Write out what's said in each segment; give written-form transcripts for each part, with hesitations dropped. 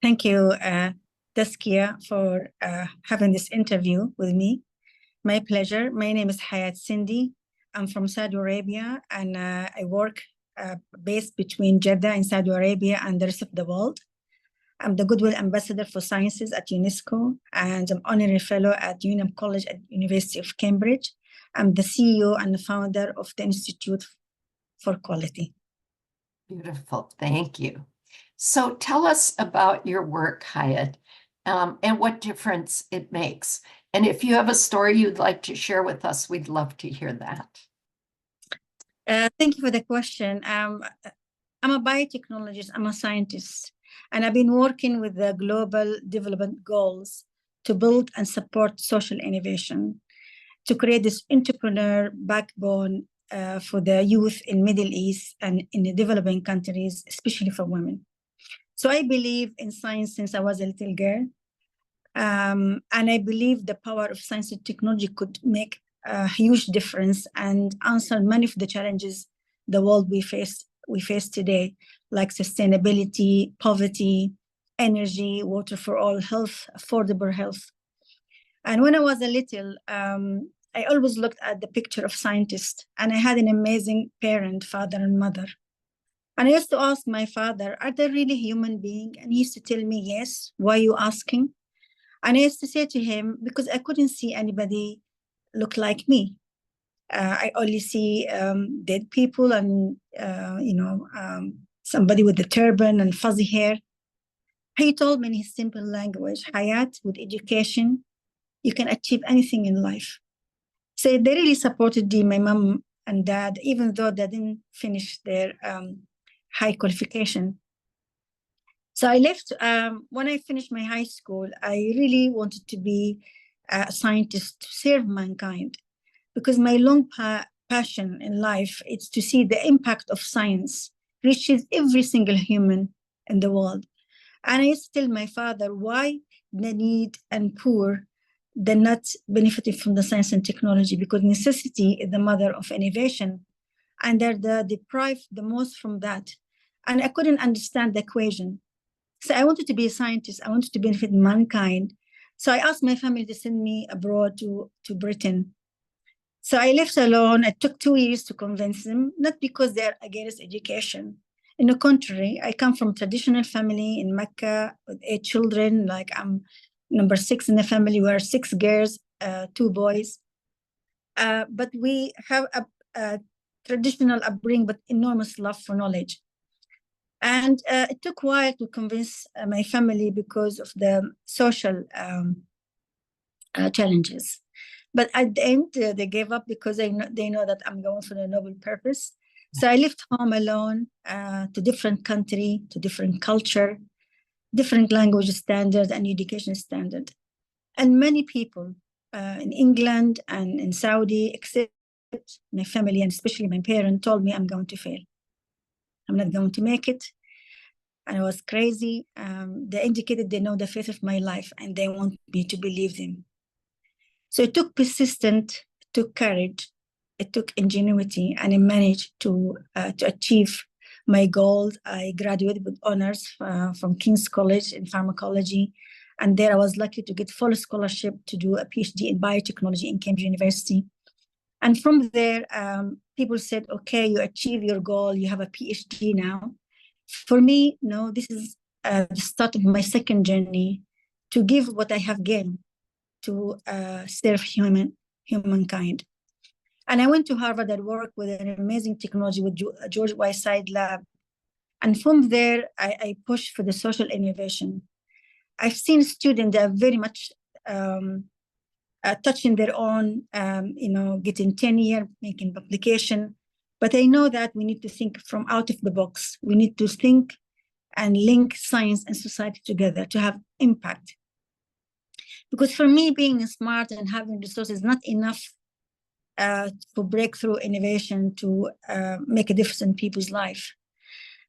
Thank you, Taskia, for having this interview with me. My pleasure. My name is Hayat Sindi. I'm from Saudi Arabia, and I work based between Jeddah in Saudi Arabia and the rest of the world. I'm the Goodwill Ambassador for Sciences at UNESCO, and I'm Honorary Fellow at Union College at University of Cambridge. I'm the CEO and the founder of the Institute for Quality. Beautiful, thank you. So tell us about your work, Hayat, and what difference it makes. And if you have a story you'd like to share with us, we'd love to hear that. Thank you for the question. I'm a biotechnologist, I'm a scientist, and I've been working with the global development goals to build and support social innovation, to create this entrepreneur backbone for the youth in Middle East and in the developing countries, especially for women. So I believe in science since I was a little girl. And I believe the power of science and technology could make a huge difference and answer many of the challenges the world we face today, like sustainability, poverty, energy, water for all, health, affordable health. And when I was a little, I always looked at the picture of scientists, and I had an amazing parent, father and mother. And I used to ask my father, are they really human beings? And he used to tell me, yes. Why are you asking? And I used to say to him, because I couldn't see anybody look like me. I only see dead people and, somebody with a turban and fuzzy hair. He told me in his simple language, Hayat, with education, you can achieve anything in life. So they really supported my mom and dad, even though they didn't finish their high qualification. So I left, when I finished my high school, I really wanted to be a scientist to serve mankind, because my long passion in life is to see the impact of science reaches every single human in the world. And I used to tell my father why the need and poor, they're not benefiting from the science and technology, because necessity is the mother of innovation, and they're deprived the most from that. And I couldn't understand the equation. So I wanted to be a scientist. I wanted to benefit mankind. So I asked my family to send me abroad to Britain. So I left alone. It took 2 years to convince them, not because they're against education. In the contrary, I come from a traditional family in Mecca with 8 children. Like I'm number 6 in the family. We're 6 girls, 2 boys. But we have a traditional upbringing, but enormous love for knowledge. And it took a while to convince my family because of the social challenges. But at the end, they gave up because they know that I'm going for a noble purpose. So I left home alone to different country, to different culture, different language standard and education standard. And many people in England and in Saudi, except my family and especially my parents, told me I'm going to fail. I'm not going to make it. And I was crazy. They indicated they know the faith of my life and they want me to believe them. So it took persistence, it took courage, it took ingenuity, and I managed to achieve my goal. I graduated with honors from King's College in pharmacology. And there I was lucky to get full scholarship to do a PhD in biotechnology in Cambridge University. And from there, people said, okay, you achieve your goal, you have a PhD now. For me, no, this is the start of my second journey to give what I have gained to serve humankind. And I went to Harvard and worked with an amazing technology with George Whiteside Lab. And from there, I pushed for the social innovation. I've seen students that are very much touching their own, getting tenure, making publication. But I know that we need to think from out of the box. We need to think and link science and society together to have impact. Because for me, being smart and having resources is not enough for breakthrough innovation to make a difference in people's life.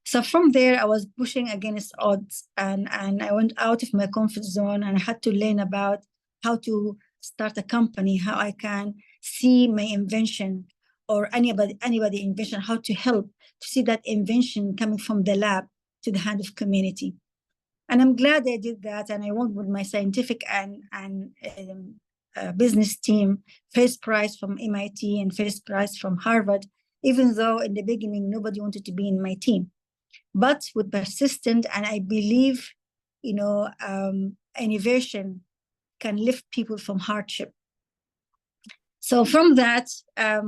So from there, I was pushing against odds, and I went out of my comfort zone, and I had to learn about how to start a company, how I can see my invention or anybody invention, how to help to see that invention coming from the lab to the hand of community. And I'm glad I did that. And I worked with my scientific and business team, first prize from MIT and first prize from Harvard, even though in the beginning, nobody wanted to be in my team. But with persistent, and I believe, innovation can lift people from hardship. So from that, I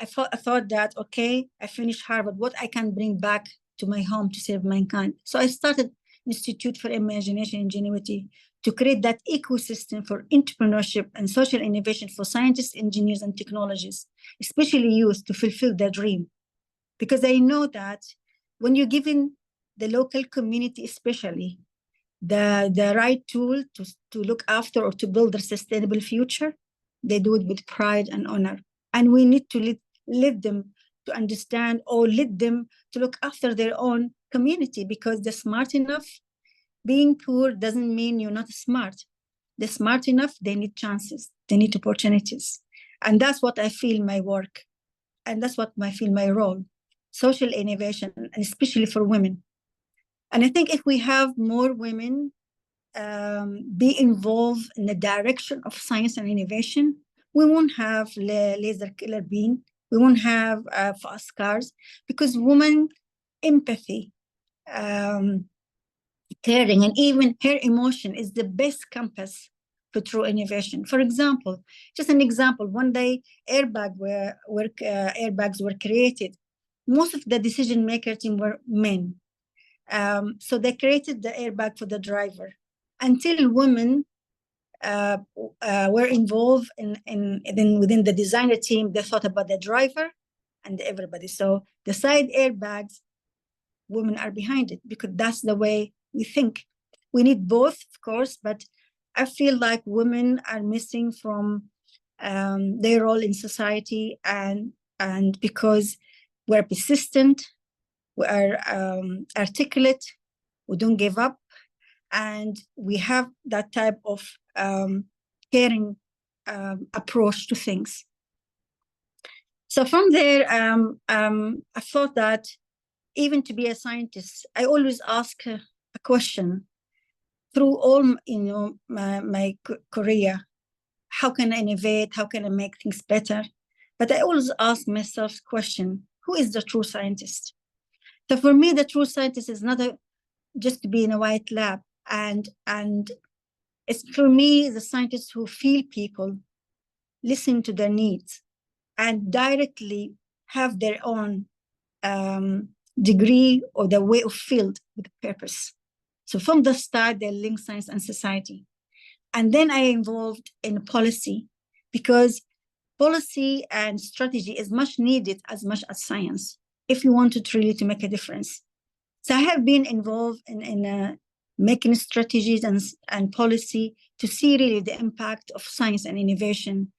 thought that, okay, I finished Harvard, what I can bring back to my home to serve mankind. So I started Institute for Imagination and Ingenuity to create that ecosystem for entrepreneurship and social innovation for scientists, engineers, and technologists, especially youth, to fulfill their dream. Because I know that when you're given the local community, especially, the right tool to look after or to build a sustainable future, they do it with pride and honor. And we need to lead them to understand, or lead them to look after their own community, because they're smart enough. Being poor doesn't mean you're not smart. They're smart enough, they need chances, they need opportunities. And that's what I feel my work. And that's what I feel my role, social innovation, and especially for women. And I think if we have more women be involved in the direction of science and innovation, we won't have laser killer beam, we won't have fast cars, because women empathy, caring, and even her emotion is the best compass for true innovation. For example, just an example, one day airbags were created. Most of the decision maker team were men. So they created the airbag for the driver. Until women were involved within the designer team, they thought about the driver and everybody. So the side airbags, women are behind it, because that's the way we think. We need both, of course, but I feel like women are missing from their role in society, and because we're persistent, we are articulate, we don't give up, and we have that type of caring approach to things. So from there, I thought that even to be a scientist, I always ask a question through all my career: how can I innovate? How can I make things better? But I always ask myself the question: who is the true scientist? So for me, the true scientist is not just to be in a white lab, and it's, for me, the scientists who feel people, listen to their needs, and directly have their own degree or the way of field with purpose. So from the start, they link science and society. And then I involved in policy, because policy and strategy is much needed as much as science if you want to really to make a difference. So I have been involved in making strategies and policy to see really the impact of science and innovation,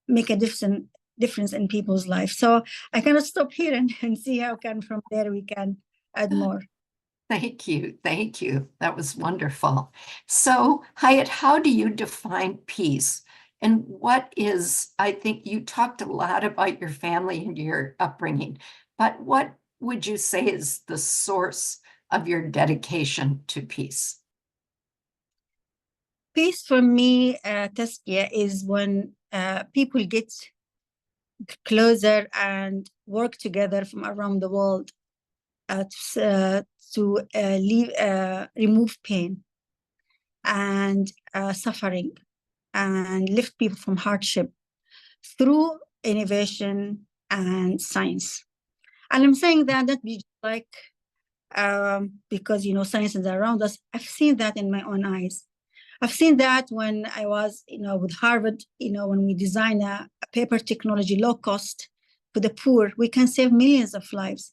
make a difference in people's lives. So I cannot stop here and see how from there we can add more. Thank you. Thank you. That was wonderful. So, Hayat, how do you define peace? And what is, I think you talked a lot about your family and your upbringing, but what would you say is the source of your dedication to peace? Peace for me, Taskia, is when people get closer and work together from around the world to remove pain and suffering, and lift people from hardship through innovation and science. And I'm saying that not be like because science is around us. I've seen that in my own eyes. I've seen that when I was with Harvard, when we design a paper technology low cost for the poor, we can save millions of lives.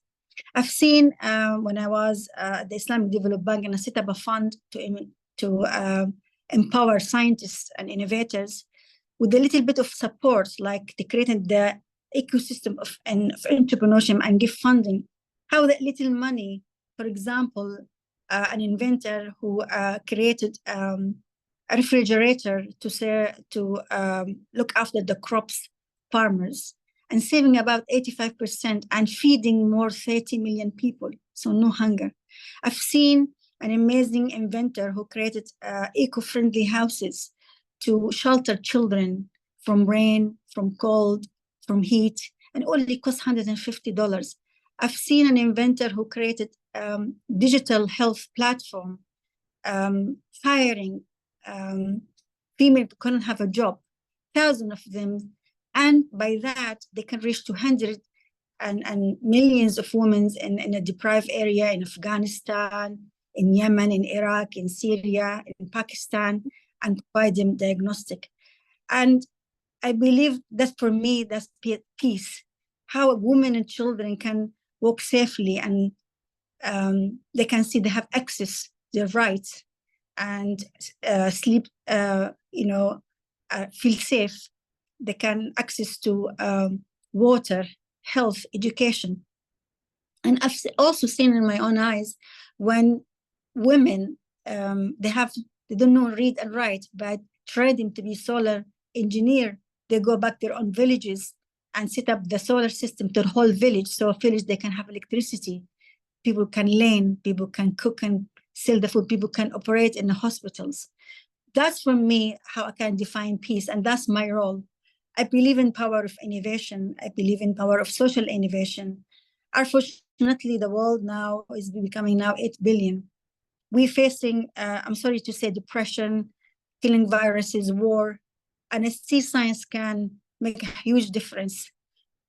I've seen when I was at the Islamic Development Bank, and I set up a fund to empower scientists and innovators with a little bit of support, like they created the ecosystem of entrepreneurship and give funding. How that little money, for example, an inventor who created a refrigerator to look after the crops farmers, and saving about 85% and feeding more 30 million people, so no hunger. I've seen an amazing inventor who created eco-friendly houses to shelter children from rain, from cold, from heat, and only cost $150. I've seen an inventor who created digital health platform, hiring female who couldn't have a job, thousands of them, and by that they can reach to hundreds and millions of women in a deprived area in Afghanistan, in Yemen, in Iraq, in Syria, in Pakistan, and provide them diagnostic. And I believe that for me, that's peace. How women and children can walk safely and they can see they have access, their rights, and sleep, feel safe. They can access to water, health, education. And I've also seen in my own eyes when women, they don't know read and write, but train them to be solar engineer. They go back their own villages and set up the solar system to the whole village. So a village, they can have electricity. People can learn, people can cook and sell the food, people can operate in the hospitals. That's for me how I can define peace, and that's my role. I believe in power of innovation. I believe in power of social innovation. Unfortunately, the world now is becoming now 8 billion. We're facing, I'm sorry to say, depression, killing viruses, war, and I see science can make a huge difference.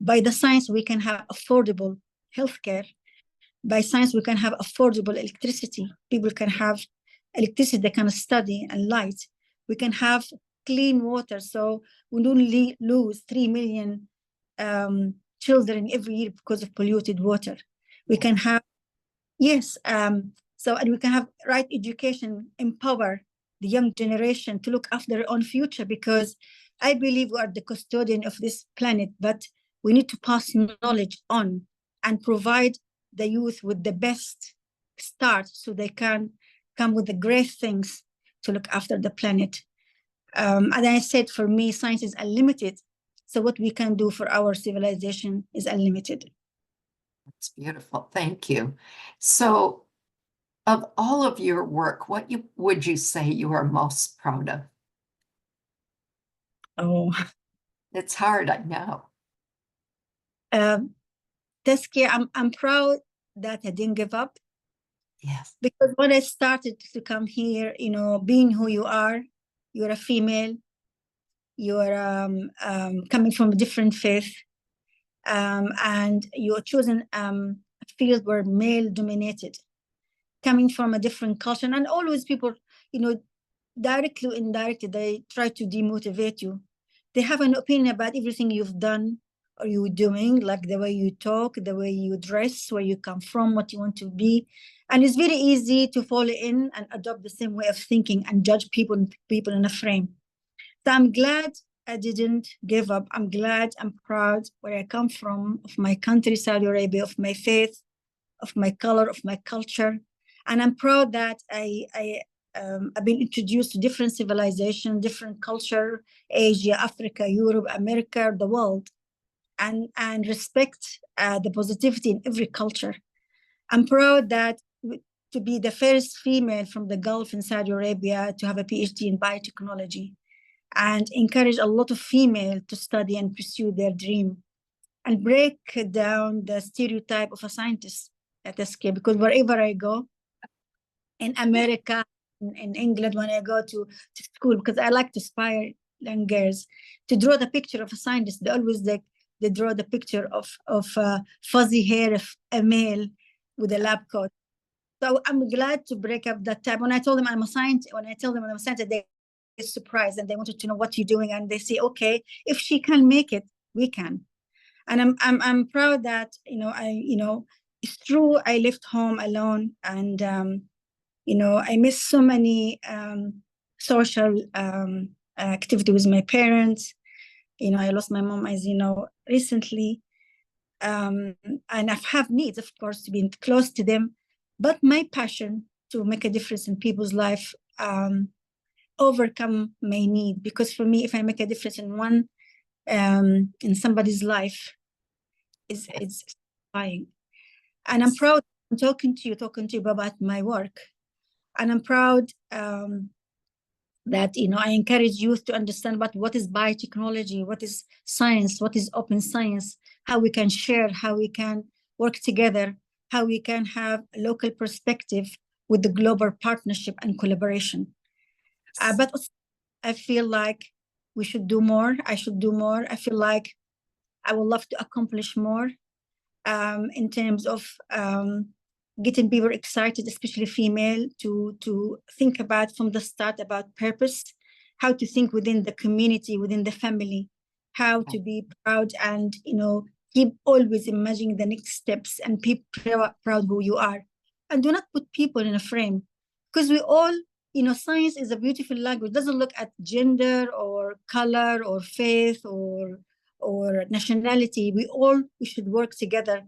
By the science, we can have affordable healthcare. By science, we can have affordable electricity. People can have electricity, they can study and light. We can have clean water, so we don't lose 3 million children every year because of polluted water. We can have, yes, and we can have right education, empower the young generation to look after their own future, because I believe we are the custodian of this planet, but we need to pass knowledge on and provide the youth with the best start so they can come with the great things to look after the planet. And I said, for me, science is unlimited. So what we can do for our civilization is unlimited. That's beautiful. Thank you. So of all of your work, what would you say you are most proud of? Oh, it's hard, I know. Teskia, I'm proud that I didn't give up. Yes. Because when I started to come here, being who you are, you're a female, you're coming from a different faith, and you're choosing a field where male dominated, coming from a different culture, and always people, directly or indirectly, they try to demotivate you. They have an opinion about everything you've done or you're doing, like the way you talk, the way you dress, where you come from, what you want to be. And it's very easy to fall in and adopt the same way of thinking and judge people in a frame. So I'm glad I didn't give up. I'm glad, I'm proud where I come from, of my country, Saudi Arabia, of my faith, of my color, of my culture. And I'm proud that I've been introduced to different civilization, different culture, Asia, Africa, Europe, America, the world, and respect the positivity in every culture. I'm proud that to be the first female from the Gulf in Saudi Arabia to have a PhD in biotechnology, and encourage a lot of females to study and pursue their dream, and break down the stereotype of a scientist at SK, because wherever I go, in America, in England, when I go to school, because I like to inspire young girls to draw the picture of a scientist, they always they draw the picture of fuzzy hair of a male with a lab coat. So I'm glad to break up that type. When I told them I'm a scientist, when I tell them I'm a scientist, they get surprised and they wanted to know what you're doing, and they say, okay, if she can make it, we can. And I'm proud that it's true. I left home alone, and I miss so many social activity with my parents. I lost my mom, as you know, recently, and I have needs, of course, to be close to them. But my passion to make a difference in people's life overcome my need, because for me, if I make a difference in somebody's life, it's satisfying. And I'm proud. I'm talking to you about my work. And I'm proud that, I encourage youth to understand about what is biotechnology, what is science, what is open science, how we can share, how we can work together, how we can have a local perspective with the global partnership and collaboration. But I feel like we should do more. I should do more. I feel like I would love to accomplish more in terms of getting people excited, especially female, to think about from the start about purpose, how to think within the community, within the family, how to be proud and, keep always imagining the next steps and be proud who you are. And do not put people in a frame, because we all, science is a beautiful language. It doesn't look at gender or color or faith or nationality. We should work together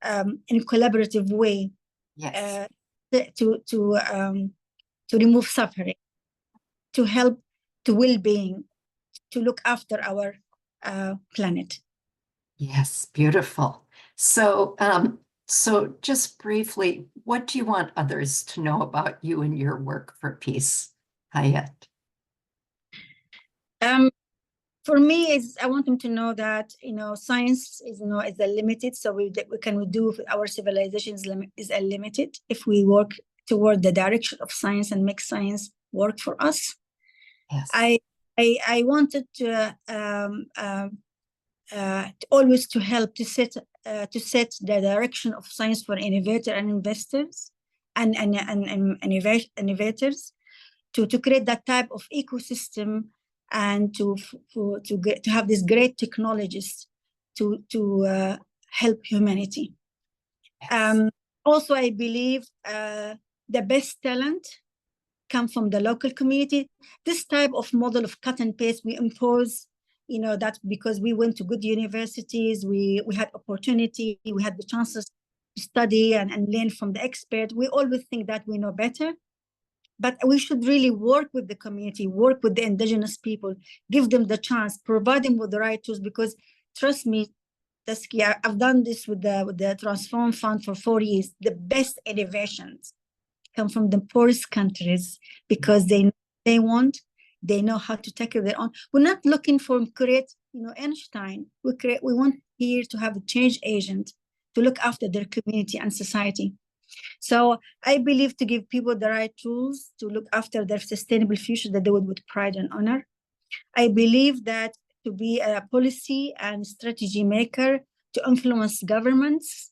in a collaborative way. Yes. To remove suffering, to help to well-being, to look after our planet. Yes, beautiful. So, so just briefly, what do you want others to know about you and your work for peace, Hayat? For me, I want them to know that science is limited, so we can do our civilization is unlimited if we work toward the direction of science and make science work for us. Yes. I wanted to always to help to set the direction of science for innovators and investors and innovators to create that type of ecosystem and to have these great technologies to help humanity. Yes. Also, I believe the best talent come from the local community. This type of model of cut and paste we impose, that because we went to good universities, we had opportunity, we had the chances to study and learn from the expert. We always think that we know better. But we should really work with the community, work with the indigenous people, give them the chance, provide them with the right tools. Because trust me, Taskia, I've done this with the Transform Fund for 4 years. The best innovations come from the poorest countries because they know how to tackle their own. We're not looking for create, Einstein. We want here to have a change agent to look after their community and society. So I believe to give people the right tools to look after their sustainable future, that they would with pride and honor. I believe that to be a policy and strategy maker, to influence governments,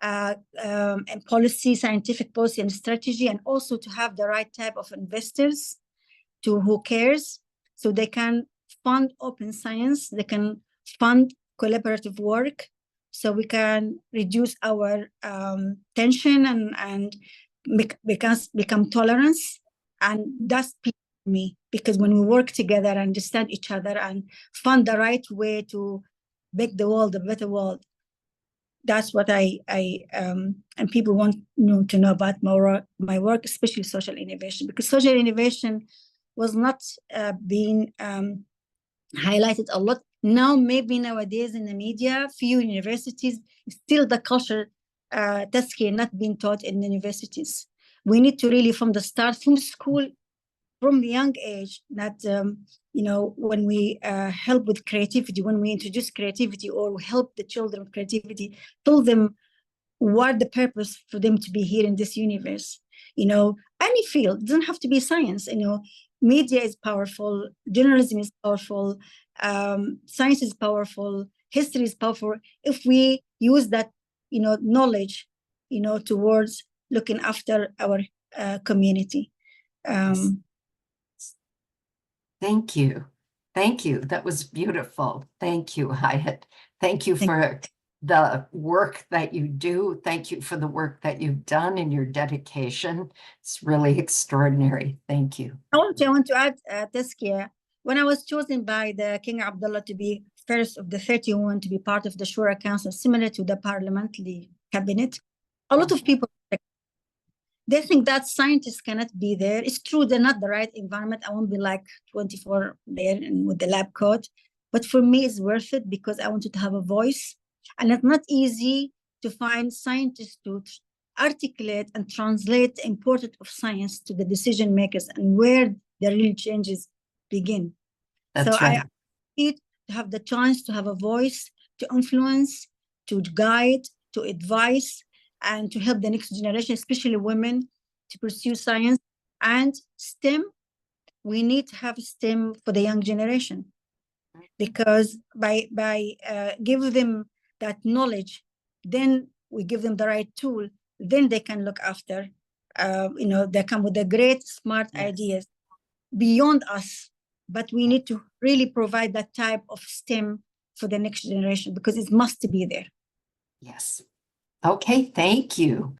and policy, scientific policy and strategy, and also to have the right type of investors who cares, so they can fund open science, they can fund collaborative work, so we can reduce our tension and become tolerance. And that's me, because when we work together and understand each other and find the right way to make the world a better world, that's what I and people want to know about my work, especially social innovation, because social innovation was not being highlighted a lot. Now, maybe nowadays in the media, few universities, still the culture Taskia not being taught in universities. We need to really, from the start, from school, from the young age, that when we help with creativity, when we introduce creativity or help the children with creativity, tell them what the purpose for them to be here in this universe. Any field, it doesn't have to be science. Media is powerful, journalism is powerful, science is powerful, history is powerful. If we use that, knowledge, towards looking after our community. Thank you. Thank you. That was beautiful. Thank you, Hayat. Thank you for the work that you do. Thank you for the work that you've done and your dedication. It's really extraordinary. Thank you. I want to add, Taskia, when I was chosen by the King Abdullah to be first of the 31 to be part of the Shura Council, similar to the parliamentary cabinet, a lot of people, they think that scientists cannot be there. It's true, they're not the right environment. I won't be like 24 there and with the lab coat. But for me, it's worth it because I wanted to have a voice. And it's not easy to find scientists to articulate and translate the importance of science to the decision makers and where the real changes begin. That's so right. I need to have the chance to have a voice, to influence, to guide, to advise, and to help the next generation, especially women, to pursue science. And STEM, we need to have STEM for the young generation, because by give them that knowledge, then we give them the right tool, then they can look after, they come with the great smart Yes. ideas beyond us. But we need to really provide that type of STEM for the next generation, because it must be there. Yes. Okay, thank you.